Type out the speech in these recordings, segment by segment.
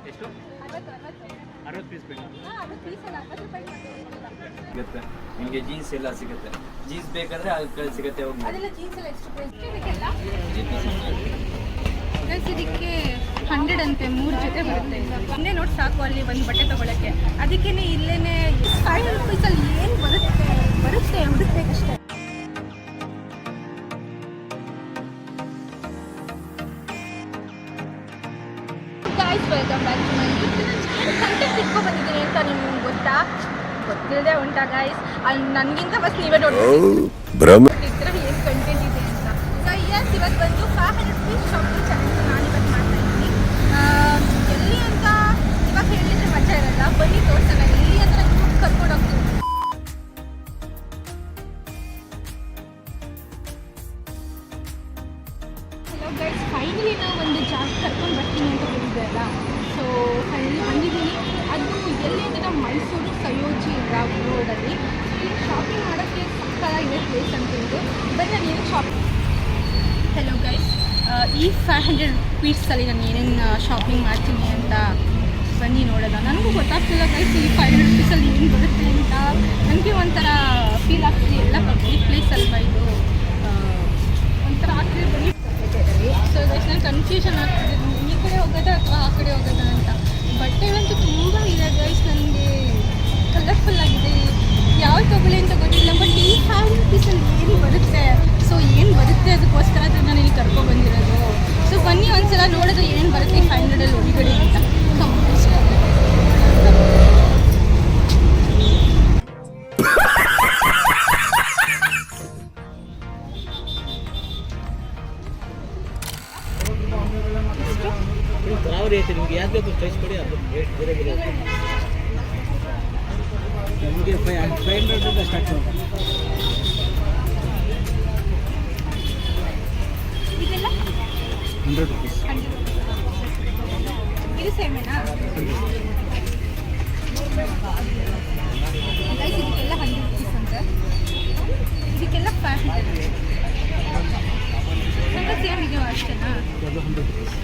ಎಷ್ಟು 60 ಪೀಸ್ ಬೇಕು ಸಿಗುತ್ತೆ ನಿಮಗೆ. ಜೀನ್ಸ್ ಎಲ್ಲ ಸಿಗುತ್ತೆ. ಜೀನ್ಸ್ ಬೇಕಾದ್ರೆ ಅಲ್ಲಿ ಸಿಗುತ್ತೆ. ಹೋಗಿ ಇದಕ್ಕೆ 100 ಅಂತೆ 3 ಜೊತೆ ಬರುತ್ತೆ. ಒಂದೇ ನೋಡಿ ಸಾಕು ಅಲ್ಲಿ ಒಂದು ಬಟ್ಟೆ ತೊಗೊಳಕ್ಕೆ. ಅದಕ್ಕೇ ಇಲ್ಲೇ 500 ರೂಪೀಸಲ್ಲಿ ಏನು ಬರುತ್ತೆ ಹುಡುಕ್ಬೇಕಷ್ಟೇ. Welcome back to my YouTube channel. Content ಇಟ್ಕೊ ಬಂದಿದ್ದೀನಿ ಅಂತ ನಿಮ್ಗೆ ಗೊತ್ತಿಲ್ಲದೆ ಉಂಟಾ ಗೈಸ್? ಅಲ್ಲಿ ನನಗಿಂತ ಫಸ್ಟ್ ನೀವೇ ನೋಡ್ತೀವಿ ಏನು ಕಂಟೆಂಟ್ ಇದೆ ಅಂತ. ಸೊ ಎಸ್, ಇವತ್ತು ಬಂದು 500 ರೂಪೀಸ್ ಶಾಪಿಂಗ್ ಚಾಲೆಂಜ್ ನಾನು ಇವತ್ತು ಮಾಡ್ತಾ ಇದ್ದೀನಿ. ಎಲ್ಲಿ ಅಂತ ಇವಾಗ ಹೇಳಿದ್ರೆ ಮಜಾ ಇರಲ್ಲ. ಬನ್ನಿ ತೋರ್ಸೋಣ ಎಲ್ಲಿ ಅಂತ ನಿಮ್ಗೆ ಕರ್ಕೊಂಡು ಹೋಗ್ತೀನಿ. ಹಲೋ ಗೈಸ್, ಫೈನಲಿ ನಾವು ಒಂದು ಜಾಗ ಕರ್ಕೊಂಡು ಬರ್ತೀನಿ ಅಂತ ಹೇಳಿದ್ದೆ ಅಲ್ಲ. ಸೊ ಫೈನಲಿ ಬಂದಿದ್ದೀನಿ. ಅದು ಎಲ್ಲಿ ಅಂದರೆ ನಮ್ಮ ಮೈಸೂರು ಸಯೋಜಿ ರೋಡಲ್ಲಿ. ಇಲ್ಲಿ ಶಾಪಿಂಗ್ ಮಾಡೋಕ್ಕೆ ಸಕ್ಕತ್ತಾಗಿದೆ ಪ್ಲೇಸ್ ಅಂತ ಹೇಳಿದ್ರು. ಬನ್ನಿ ನಾನು ಏನೇನು ಶಾಪಿಂಗ್. ಹಲೋ ಗೈಸ್, ಈ 500 ರೂಪೀಸಲ್ಲಿ ನಾನು ಏನೇನು ಶಾಪಿಂಗ್ ಮಾಡ್ತೀನಿ ಅಂತ ಬನ್ನಿ ನೋಡೋಣ. ನನಗೂ ಗೊತ್ತಾಗ್ತಿಲ್ಲ ಗೈಸ್ ಈ 500 ರೂಪೀಸಲ್ಲಿ ಏನು ಬರುತ್ತೆ ಅಂತ. ನನಗೆ ಒಂಥರ ಫೀಲ್ ಆಗ್ತಿದೆ. ಎಲ್ಲ ಪಬ್ಲಿಕ್ ಪ್ಲೇಸ್ ಅಲ್ವಾ ಇದು, ಒಂಥರ ಆಗ್ತಿದೆ. ಬನ್ನಿ. ಸೊ ಗೈಸ್, ನಾನು ಕನ್ಫ್ಯೂಷನ್ ಆಗ್ತಿದೆ ಈ ಕಡೆ ಹೋಗೋದಾ ಅಥವಾ ಆ ಕಡೆ ಹೋಗೋದಾ ಅಂತ. ಬಟ್ಟೆಗಳಂತೂ ತುಂಬ ಇದೆ ಗೈಸ್, ನನಗೆ ಕಲರ್ಫುಲ್ ಆಗಿದೆ. ಯಾವ್ದು ತೊಗೊಳ್ಳಿ ಅಂತ ಗೊತ್ತಿಲ್ಲ. ಬಟ್ ಈ 500 ರೂಪೀಸಲ್ಲಿ ಏನು ಬರುತ್ತೆ, ಸೊ ಏನು ಬರುತ್ತೆ ಅದಕ್ಕೋಸ್ಕರ ನಾನು ಇಲ್ಲಿ ಕರ್ಕೊಬಂದಿರೋದು. ಸೊ ಬನ್ನಿ ಒಂದ್ಸಲ ನೋಡೋದು ಏನು ಬರುತ್ತೆ 500 ಒಳಗಡೆ ಅಂತ. ಯಾವ ರೇಟ್ ನಿಮಗೆ ಯಾವ್ದು ಬೇಕು ಪ್ರೈಸ್ ಕೊಡಿ. ಅದು ರೇಟ್ ಬೇರೆ ಬೇರೆ ನಿಮಗೆ 500 ಸ್ಟಾರ್ಟ್ ಮಾಡಿ. ಇದೆಲ್ಲ 100 ರೂಪೀಸ್. ಇದು ಸೇಮೇನಾ ಗೈಸ್? ಇದಕ್ಕೆಲ್ಲ 100 ರೂಪೀಸ್ ಅಂತ, ಇದಕ್ಕೆಲ್ಲ 500. ಸ್ವಲ್ಪ ಸೇಮ್ ಇದೆಯೋ ಅಷ್ಟೇನಾ? ಅದು 100 ರೂಪೀಸ್.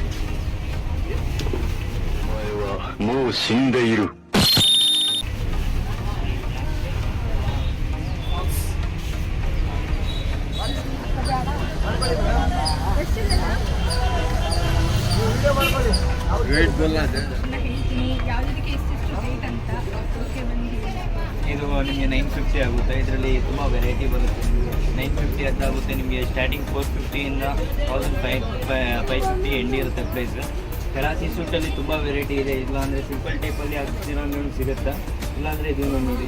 もう死んでいる。ರೇಟ್ ಬಲ್ಲ ಹೇಳ್ತೀನಿ ಯಾವುದಕ್ಕೆ ಎಷ್ಟೆಷ್ಟು ರೇಟ್ ಅಂತ. ಓಕೆ ಬನ್ನಿ. ಇದು ನಿಮಗೆ 950 ಆಗುತ್ತೆ. ಇದರಲ್ಲಿ ತುಂಬ ವೆರೈಟಿ ಬರುತ್ತೆ. ನಿಮಗೆ 950 ಅಂತ ಆಗುತ್ತೆ. ನಿಮಗೆ ಸ್ಟಾರ್ಟಿಂಗ್ 450 ಇಂದ 1550 ಎಂಡಿ ಇರುತ್ತೆ ಪ್ರೈಸ್. ಕರಾಚಿ ಸೂಟಲ್ಲಿ ತುಂಬ ವೆರೈಟಿ ಇದೆ. ಇಲ್ಲಾಂದರೆ ಸಿಂಪಲ್ ಟೈಪಲ್ಲಿ ಹಾಕ್ತಿರೋ ಸಿಗುತ್ತೆ. ಇಲ್ಲಾಂದರೆ ಇದು ನೋಡಿ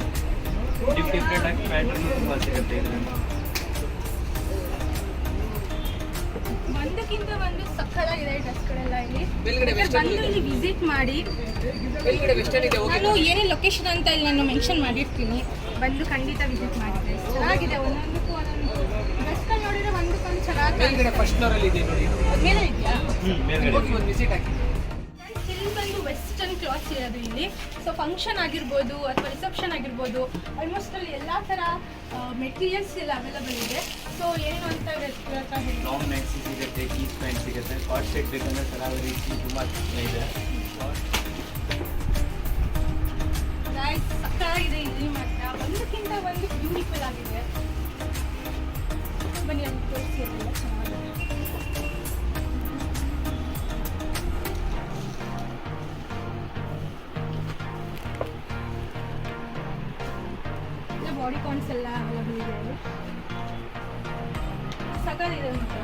ಡಿಫ್ರೆಂಟಾಗಿ ಪ್ಯಾಟ್ರನ್ ತುಂಬ ಸಿಗುತ್ತೆ ಇದರಲ್ಲಿ. ಒಂದಕ್ಕಿಂತ ಒಂದು ಸಕ್ಕತ್ತಾಗಿದೆ ಡ್ರೆಸ್ಗಳೆಲ್ಲ. ಇಲ್ಲಿ ಬಂದು ಇಲ್ಲಿ ವಿಸಿಟ್ ಮಾಡಿ. ನಾನು ಏನೇ ಲೊಕೇಶನ್ ಅಂತ ಇಲ್ಲಿ ನಾನು ಮೆನ್ಷನ್ ಮಾಡಿರ್ತೀನಿ. ಬಂದು ಖಂಡಿತ ವಿಸಿಟ್ ಮಾಡಿದ್ರೆ ಚೆನ್ನಾಗಿದೆ. ಒಂದೊಂದಕ್ಕೂ ಒಂದೊಂದು ಡ್ರೆಸ್ಗಳು ನೋಡಿದ್ರೆ ಒಂದಕ್ಕೊಂದು ಚೆನ್ನಾಗಿ ಫಸ್ಟ್ ಫ್ಲೋರಲ್ಲಿ ಇದೆ ನೋಡಿ. ಮೇಲೆ ಇದೆಯಾ? ವಿಸಿಟ್ ಹಾಕಿ. ಇಲ್ಲಿ ಬಂದು ವೆಸ್ಟರ್ನ್ ಕ್ಲಾತ್ಸ್ ಇರೋದು ಇಲ್ಲಿ. ಸೊ ಫಂಕ್ಷನ್ ಆಗಿರ್ಬೋದು ಅಥವಾ ರಿಸೆಪ್ಷನ್ ಆಗಿರ್ಬೋದು, ಆಲ್ಮೋಸ್ಟ್ ಅಲ್ಲಿ ಎಲ್ಲ ಥರ ಮೆಟೀರಿಯಲ್ಸ್ ಎಲ್ಲ ಅವೈಲಬಲ್ ಇದೆ. ಸೊ ಏನು ಅಂತ ಹೇಳಿ ಲಾಂಗ್ ನೈಟ್ ಸಿಗುತ್ತೆ, ಜೀನ್ಸ್ ಪ್ಯಾಂಟ್ ಸಿಗುತ್ತೆ. ಕಾಟ್ ಸೆಟ್ ಬೇಕಂದ್ರೆ ಥರ ವೆರೈಟಿ ತುಂಬ ಇದೆ. ಸಕ್ಕತ್ತಾಗಿದೆ ಇಲ್ಲಿ ಮಾತ್ರ. ಒಂದಕ್ಕಿಂತ ಒಂದು ಬ್ಯೂಟಿಫುಲ್ ಆಗಿದೆ. ಬನ್ನಿ ಅಲ್ಲಿ ತೋರಿಸಿ. ಎಲ್ಲ ಚೆನ್ನಾಗಿದೆ. ಬಾಡಿ ಕಾನ್ಸ್ ಎಲ್ಲ ಅವೈಲಬಲ್ ಇದೆ ಅಲ್ಲಿ. ಸಕ್ಕತ್ತಾಗಿದೆ ಮಾತ್ರ.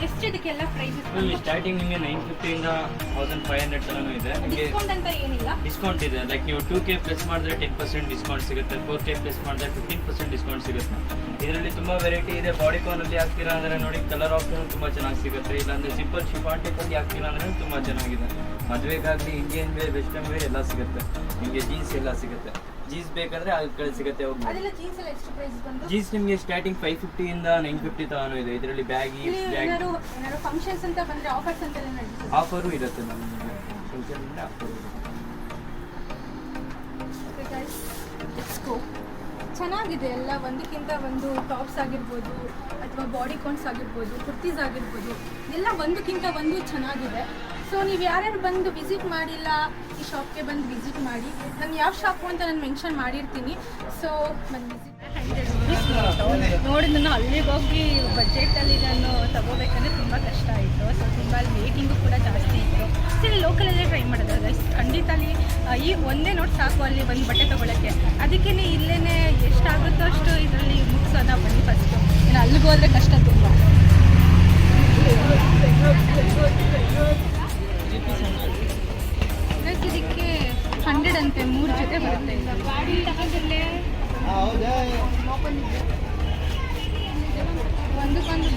ಎಷ್ಟು ಇದಕ್ಕೆಲ್ಲ ಪ್ರೈಸಸ್? ಸ್ಟಾರ್ಟಿಂಗ್ ನಿಮಗೆ 950 ಇಂದ 1500 ತನಕ ಇದೆ. ನಿಮಗೆ ಡಿಸ್ಕೌಂಟ್ ಅಂತ ಏನಿಲ್ಲ. ಡಿಸ್ಕೌಂಟ್ ಇದೆ. ಲೈಕ್ ನೀವು 2K ಪ್ಲಸ್ ಮಾಡಿದ್ರೆ 10% ಡಿಸ್ಕೌಂಟ್ ಸಿಗುತ್ತೆ. 4K ಪ್ಲಸ್ ಮಾಡಿದ್ರೆ 15% ಡಿಸ್ಕೌಂಟ್ ಸಿಗುತ್ತೆ. ಇದರಲ್ಲಿ ತುಂಬ ವೆರೈಟಿ ಇದೆ. ಬಾಡಿ ಕಾನಲ್ಲಿ ಹಾಕ್ತೀರಾ ಅಂದರೆ ನೋಡಿ ಕಲರ್ ಆಪ್ಷನ್ ತುಂಬ ಚೆನ್ನಾಗಿ ಸಿಗುತ್ತೆ. ಇಲ್ಲಾಂದರೆ ಸಿಂಪಲ್ ಶಿಫಾನ್ ಟೈಪಲ್ಲಿ ಹಾಕ್ತೀರಾ ಅಂದರೆ ತುಂಬ ಚೆನ್ನಾಗಿದೆ. ಮದುವೆಗಾಗಲಿ ಇಂಡಿಯನ್ ವೇರ್, ವೆಸ್ಟರ್ನ್ ವೇರ್ ಎಲ್ಲ ಸಿಗುತ್ತೆ. ನಿಮಗೆ ಜೀನ್ಸ್ ಎಲ್ಲ ಸಿಗುತ್ತೆ. ಜೀನ್ಸ್ ಬೇಕಾದರೆ ಅಲ್ಲಿ ಕಡೆ ಸಿಗುತ್ತೆ. ಹೋಗಿ ಜೀನ್ಸ್ ನಿಮಗೆ ಸ್ಟಾರ್ಟಿಂಗ್ 550 ಇಂದ 950 ತನಕ ಇದೆ. ಇದರಲ್ಲಿ ಬ್ಯಾಗಿ ಫಂಕ್ಷನ್ಸ್ ಅಂತ ಬಂದರೆ ಆಫರ್ಸ್ ಅಂತ ಆಫರು ಇರುತ್ತೆ. ನಮಗೆ ಫಂಕ್ಷನ್ ಆಫರ್ ಇರುತ್ತೆ. ಚೆನ್ನಾಗಿದೆ ಎಲ್ಲ, ಒಂದಕ್ಕಿಂತ ಒಂದು ಟಾಪ್ಸ್ ಆಗಿರ್ಬೋದು ಅಥವಾ ಬಾಡಿ ಕಾನ್ಸ್ ಆಗಿರ್ಬೋದು, ಕುರ್ತೀಸ್ ಆಗಿರ್ಬೋದು, ಎಲ್ಲ ಒಂದಕ್ಕಿಂತ ಒಂದು ಚೆನ್ನಾಗಿದೆ. ಸೊ ನೀವು ಯಾರ್ಯಾರು ಬಂದು ವಿಸಿಟ್ ಮಾಡಿಲ್ಲ ಈ ಶಾಪ್ಗೆ ಬಂದು ವಿಸಿಟ್ ಮಾಡಿ. ನಾನು ಯಾವ ಶಾಪು ಅಂತ ನಾನು ಮೆನ್ಷನ್ ಮಾಡಿರ್ತೀನಿ. ಸೊ ಬಂದು ವಿಸಿಟ್ ನೋಡಿ, ನಾನು ಅಲ್ಲಿಗೆ ಹೋಗಿ ಬಜೆಟಲ್ಲಿ ನಾನು ತಗೋಬೇಕಂದ್ರೆ ತುಂಬ ಕಷ್ಟ ಆಯಿತು. ಸೊ ತುಂಬ ಅಲ್ಲಿ ವೇಟಿಂಗು ಕೂಡ ಜಾಸ್ತಿ ಇತ್ತು. ಸ್ಟಿಲ್ ಲೋಕಲಲ್ಲೇ ಟ್ರೈ ಮಾಡೋದು ಗೈಸ್. ಖಂಡಿತ ಅಲ್ಲಿ ಈ ಒಂದೇ ನೋಡಿ ಸಾಕು ಅಲ್ಲಿ ಒಂದು ಬಟ್ಟೆ ತೊಗೊಳಕ್ಕೆ. ಅದಕ್ಕೇ ಇಲ್ಲೇ ಎಷ್ಟಾಗುತ್ತೋ ಅಷ್ಟು ಇದರಲ್ಲಿ ಮುಗಿಸೋಣ ಬನ್ನಿ ಫಸ್ಟು. ಇನ್ನು ಅಲ್ಲಿಗೆ ಹೋದರೆ ಕಷ್ಟ ತುಂಬ. ಇದಕ್ಕೆ 100 ಅಂತೆ, 3 ಜೊತೆ ಬರುತ್ತೆ. ಒಂದಕ್ಕೊಂದು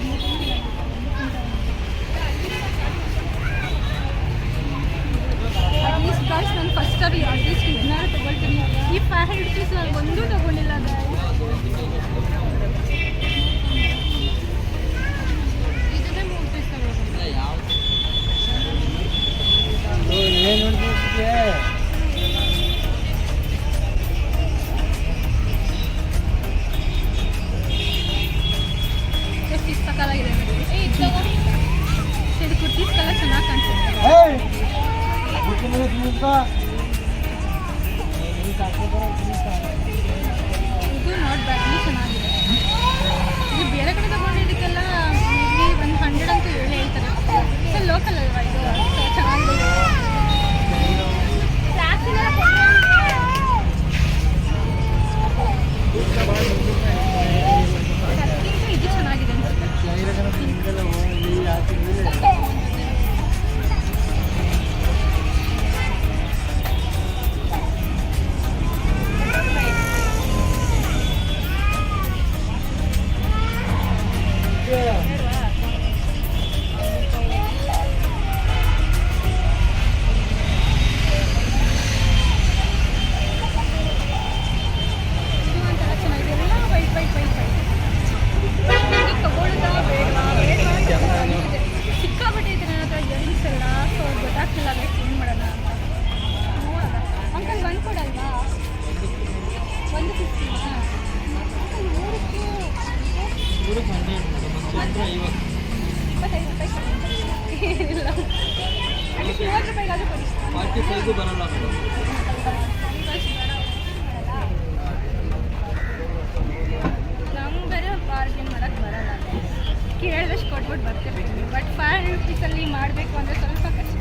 ಅಟ್ಲೀಸ್ಟ್ ಗಾಯ್ಸ್ ನಾನು ಫಸ್ಟ್ ಅದು ಅಟ್ಲೀಸ್ಟ್ ಇದನ್ನಾರು ತೊಗೊಳ್ತೀನಿ. ಈ 500 rupees ಒಂದೂ ತೊಗೊಂಡಿಲ್ಲ ಗಾಯ್ಸ್. ಇದನ್ನೇ 3 ಪೀಸ್ ತಗೊಳ್ತೀನಿ. ಕುರ್ತೀಸ್ ಸಕಾಲಾಗಿದೆ ನೋಡಿ. ಇದು ಕುರ್ತೀಸ್ ಕಲರ್ ಚೆನ್ನಾಗಿ ಕಾಣಿಸುತ್ತೆ. ಇದು ನಾಟ್ ಬ್ಯಾಡ್, ಇದು ಚೆನ್ನಾಗಿದೆ. ಇದು ಬೇರೆ ಕಡೆ ತಗೊಂಡಿದ್ದಕ್ಕೆಲ್ಲ ಇಲ್ಲಿ ಒಂದು 100 ಅಂತೂ ಹೇಳ್ತಾರೆ. ಸೊ ಲೋಕಲ್ ಅಲ್ವಾ ಇದು, ಸೊ ಚೆನ್ನಾಗಿದೆ. ಇದು ಚೆನ್ನಾಗಿದೆ ಅನ್ಸುತ್ತೆ. ಸಿಕ್ಕಾಬಿಟ್ಟೆ ಇದೆ ನನ್ನ ಹತ್ರ ಇಯರಿಂಗ್ಸ್ ಎಲ್ಲ. ಸೊ ಗೊತ್ತಾಗ್ತಿಲ್ಲ ಬೇಕು ಏನು ಮಾಡೋಣ ಅಂತ. ನೋಡೋಣ ಅಂಕಲ್ ಒಂದು ಕೊಡಲ್ವಾ? 150 25 ರೂಪಾಯಿ ಇಲ್ಲ, ಅಲ್ಲಿ 30 ರೂಪಾಯಿಗಾದ್ರೂ ಕೊಡಿ. 45 ಬರಲ್ಲ ಮೇಡಮ್. ನಮ್ಗೆ ಬೇರೆ ಬಾರ್ಗೇನ್ ಮಾಡೋಕ್ಕೆ ಬರಲ್ಲ. ಕೇಳಿದಷ್ಟು ಕೊಟ್ಬಿಟ್ಟು ಬರ್ತಿರ್ತೀವಿ. ಬಟ್ 500 ರೂಪೀಸಲ್ಲಿ ಮಾಡಬೇಕು ಅಂದರೆ ಸ್ವಲ್ಪ ಕಷ್ಟ.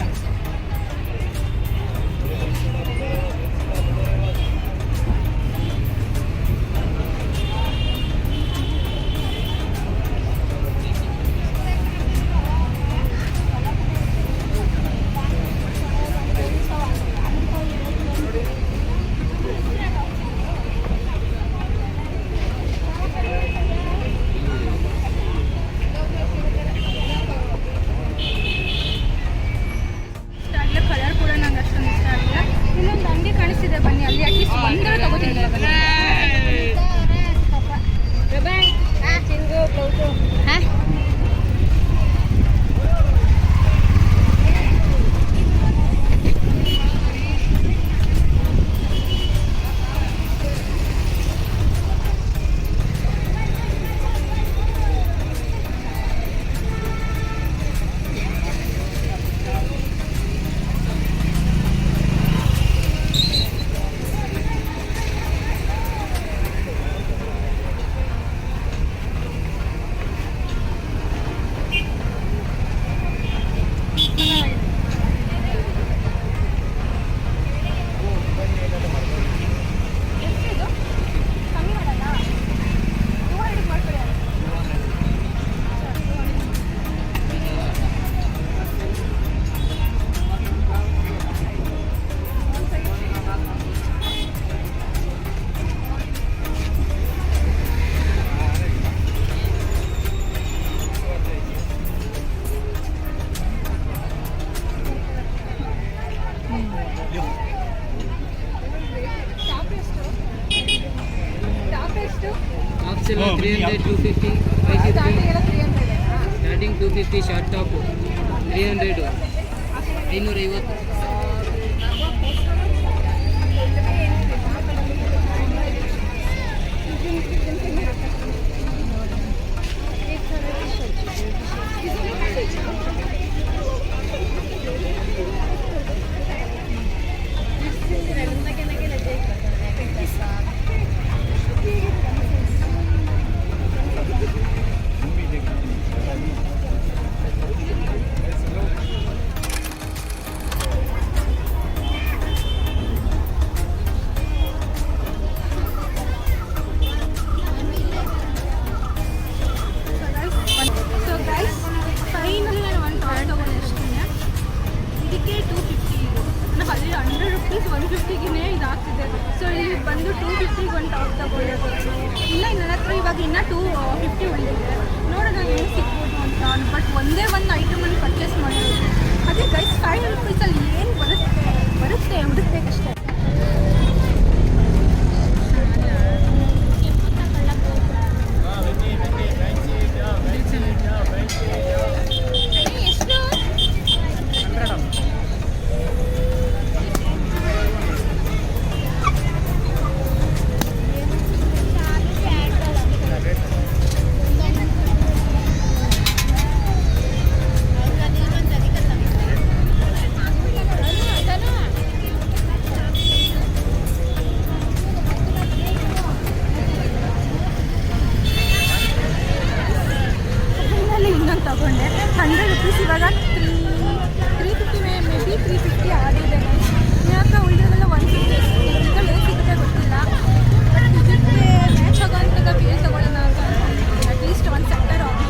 Optional 300, 250, 550. Starting 250 short top, 300, 550. 250ಗೆ ಇದಾಗ್ತಿದೆ. So ಇಲ್ಲಿ ಬಂದು 250ಗೆ ಒಂದು ಟಾಪ್ ತಗೊಳ್ಳೋದು. ಇಲ್ಲ ನನ್ನ ಹತ್ರ ಇವಾಗ ಇನ್ನೂ 250 ಉಳಿದಿದೆ. ನೋಡೋಣ ಏನು ಸಿಗ್ಬೋದು ಅಂತ. ಬಟ್ ಒಂದೇ ಒಂದು ಐಟಮನ್ನು ಪರ್ಚೇಸ್ ಮಾಡಿರೋದು. ಅದೇ ಗೈಸ್ 5 ರೂಪೀಸಲ್ಲಿ ಏನು ಬರುತ್ತೆ ಹುಡುಕ್ಬೇಕಷ್ಟೇ. ತಗೊಂಡೆ 100 ರೂಪೀಸ್. ಇವಾಗ 350 ಮೇ ಬಿ 350 ಆಗಿದೆ. ಯಾಕೆ ಉಳಿದೆಲ್ಲ 150 ಇದರಲ್ಲಿ ಏನು ಸಿಗುತ್ತೆ ಗೊತ್ತಿಲ್ಲ. ಬಟ್ ಇದಕ್ಕೆ ಮ್ಯಾಚ್ ಆಗೋಂಥದ್ದು ಬೇರೆ ತಗೊಳ್ಳೋಣ ಅಂತ ಅಟ್ಲೀಸ್ಟ್ ಒಂದು ಸೆಕ್ಟರ್ ಆಗಿ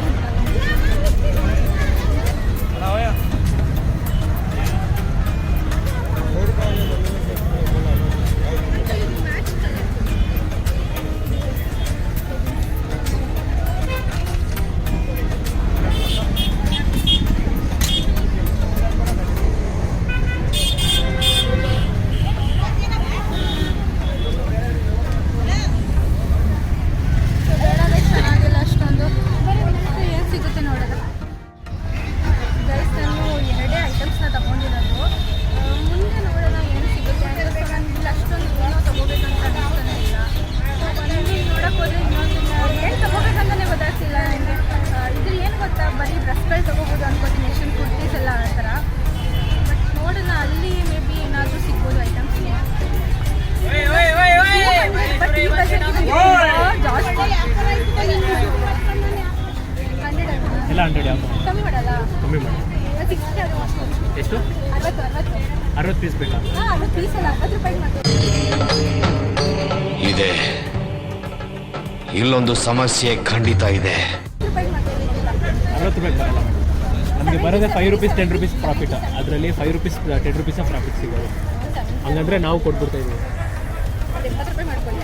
ಎಲ್ಲ 100 ಯಾವುದು ಕಮ್ಮಿ ಮಾಡಲ್ಲ. ಕಮ್ಮಿ ಮಾಡಿ. ಎಷ್ಟು 60 ಪೀಸ್ ಬೇಕಾ? 60 ಪೀಸ್ ಅಲ್ಲ 60 ರೂಪಾಯಿ ಮಾಡ್ತೀವಿ. ಇದೆ ಇಲ್ಲೊಂದು ಸಮಸ್ಯೆ ಖಂಡಿತ ಇದೆ. 60 ರೂಪಾಯಿ ಬರಲ್ಲ ನಮಗೆ ಬರೋದೇ 5 ರೂಪೀಸ್ 10 ರೂಪೀಸ್ ಪ್ರಾಫಿಟ್. ಅದರಲ್ಲಿ 5 ರೂಪೀಸ್ 10 ರೂಪೀಸ ಪ್ರಾಫಿಟ್ ಸಿಗೋದು. ಹಂಗಂದ್ರೆ ನಾವು ಕೊಟ್ಬಿಡ್ತಾ ಇದ್ದೀವಿ. 80 ರೂಪಾಯಿ ಮಾಡ್ಕೊಳ್ಳಿ.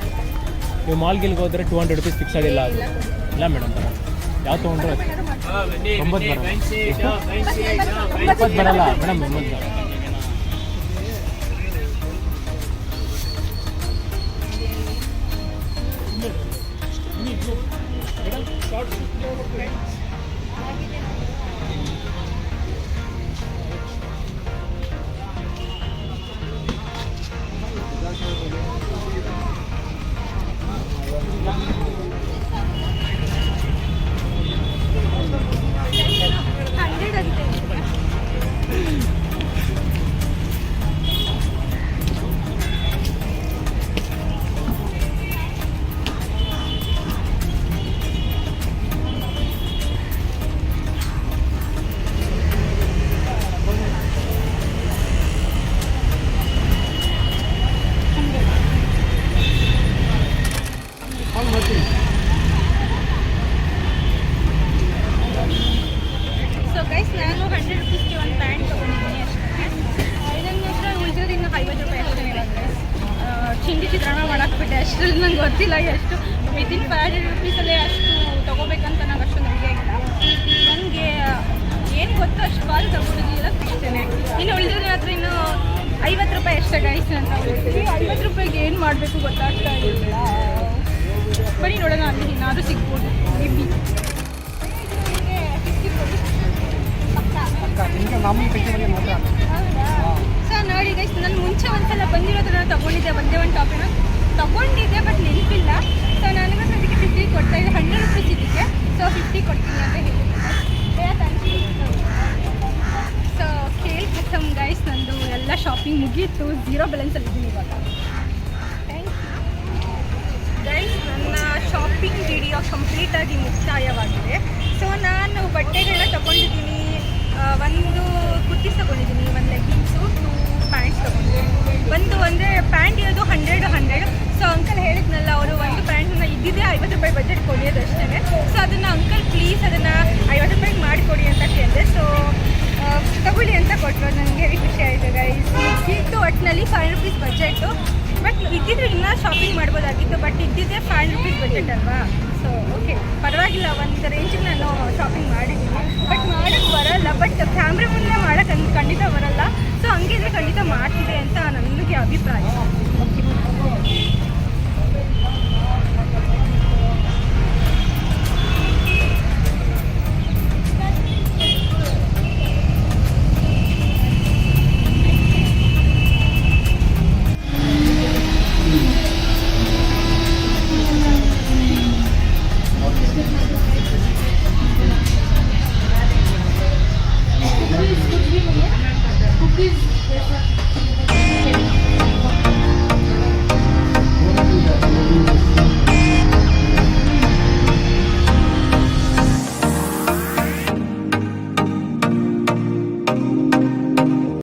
ನೀವು ಮಾಲ್ಗಿಲ್ಗೆ ಹೋದರೆ 200 ರೂಪೀಸ್ ಫಿಕ್ಸಡ್ ಇಲ್ಲ ಅದು ಇಲ್ಲ ಮೇಡಮ್ ಬರಲ್ಲ. ಯಾವ ತೊಗೊಂಡ್ರು 90 ಬರಲ್ಲ. ಎಷ್ಟು 20 ಬರಲ್ಲ ಮೇಡಮ್ 90 ಬರಲ್ಲ. ಸೊ ಗೈಸ್ ನಾನು 100 ರೂಪೀಸ್ಗೆ ಒಂದು ಪ್ಯಾಂಟ್ ತೊಗೊಂಡಿದ್ದೀನಿ ಅಷ್ಟೇ. ಇದನ್ನು ಮಾತ್ರ ಉಳಿದಿರೋದು ಇನ್ನು 50 ರೂಪಾಯಿ ಅಷ್ಟೇ ಗೈಸ್. ಚಿಂಡಿ ಚಿತ್ರಾನ್ನ ಮಾಡಾಕ್ಬಿಟ್ಟೆ. ಅಷ್ಟರಲ್ಲಿ ನಂಗೆ ಗೊತ್ತಿಲ್ಲ ಎಷ್ಟು ವಿತಿನ್ 500 ರೂಪೀಸಲ್ಲೇ ಅಷ್ಟು ತೊಗೋಬೇಕಂತ ನಂಗೆ ಅಷ್ಟು ನನಗೆ ಆಗಿಲ್ಲ. ನನಗೆ ಏನು ಗೊತ್ತು ಅಷ್ಟು ಕಾಲು ತೊಗೊಂಡಿದ್ದೀರ ಅಷ್ಟೇ. ಇನ್ನು ಉಳಿದಿರೋದು ಮಾತ್ರ ಇನ್ನು 50 ರೂಪಾಯಿ ಅಷ್ಟೇ ಗೈಸ್. ಅಂತ 50 ರೂಪಾಯಿಗೆ ಏನು ಮಾಡಬೇಕು ಗೊತ್ತಾಗ್ತಾ ಇಲ್ಲ. ಬರೀ ನೋಡೋಣ ಅಲ್ಲಿ ಏನಾದರೂ ಸಿಗ್ಬೋದು ಮೇಬಿ. ಸರ್ ನೋಡಿ ಗೈಸ್ ನಾನು ಮುಂಚೆ ಒಂದ್ಸಲ ಬಂದಿರೋದನ್ನ ತೊಗೊಂಡಿದ್ದೆ. ಒಂದೇ ಒಂದು ಟಾಪಿನ ತೊಗೊಂಡಿದ್ದೆ ಬಟ್ ನೆನಪಿಲ್ಲ. ಸೊ ನನಗೆ ಅದಕ್ಕೆ 50 ಕೊಡ್ತಾ ಇದೆ. 100 ರೂಪೀಸ್ ಇದಕ್ಕೆ. ಸೊ 50 ಕೊಡ್ತೀನಿ ಅಂತ ಹೇಳಿದ್ದೀನಿ. ಸೊ ಕೇಳಿ ಖತಮ್ ಗೈಸ್. ನಂದು ಎಲ್ಲ ಶಾಪಿಂಗ್ ಮುಗೀತು. 0 ಬ್ಯಾಲೆನ್ಸಲ್ಲಿದ್ದೀನಿ ಇವಾಗ. ಗೈಸ್ ನನ್ನ ಶಾಪಿಂಗ್ ವಿಡಿಯೋ ಕಂಪ್ಲೀಟಾಗಿ ಮುಕ್ತಾಯವಾಗಿದೆ. ಸೊ ನಾನು ಬಟ್ಟೆಗಳನ್ನ ತೊಗೊಂಡಿದ್ದೀನಿ. ಒಂದು ಕುರ್ತೀಸ್ ತೊಗೊಂಡಿದ್ದೀನಿ, ಒಂದು ಲೆಗ್ಗಿನ್ಸು, 2 ಪ್ಯಾಂಟ್ಸ್ ತೊಗೊಂಡಿದ್ದೀನಿ. ಒಂದೇ ಪ್ಯಾಂಟ್ ಇರೋದು 100. ಸೊ ಅಂಕಲ್ ಹೇಳಿದ್ನಲ್ಲ, ಅವರು ಒಂದು ಪ್ಯಾಂಟನ್ನು ಇದ್ದಿದ್ದೇ 50 ರೂಪಾಯಿ ಬಜೆಟ್ ಕೊಡಿಯೋದು ಅಷ್ಟೇ. ಸೊ ಅದನ್ನು ಅಂಕಲ್ ಪ್ಲೀಸ್ ಅದನ್ನು 50 ರೂಪಾಯಿಗೆ ಮಾಡಿಕೊಡಿ ಅಂತ ಕೇಳಿದೆ. ಸೊ ತಗೊಳ್ಳಿ ಅಂತ ಕೊಟ್ಟರು. ನನಗೆ ಖುಷಿ ಆಯಿತು ಗೈಸ್. ಇತ್ತು ಒಟ್ಟಿನಲ್ಲಿ 5 ರೂಪೀಸ್ ಬಜೆಟು. ಮಾಡ್ಬೋದಾಗಿತ್ತು, ಬಟ್ ಇದ್ದಿದ್ದೇ 5 rupees ಬಜೆಟ್ ಅಲ್ವಾ. ಸೊ ಓಕೆ, ಪರವಾಗಿಲ್ಲ, ಒಂದು ರೇಂಜಿಗೆ ನಾನು ಶಾಪಿಂಗ್ ಮಾಡಿದ್ದೀನಿ. ಬಟ್ ಮಾಡೋಕ್ಕೆ ಬರಲ್ಲ, ಬಟ್ ಕ್ಯಾಮ್ರಾ ಮುಂದೆ ಮಾಡೋಕ್ಕೆ ಖಂಡಿತ ಬರಲ್ಲ. ಸೊ ಹಂಗಿದ್ರೆ ಖಂಡಿತ ಮಾಡ್ತಿದೆ ಅಂತ ನನಗೆ ಅಭಿಪ್ರಾಯ. Cookies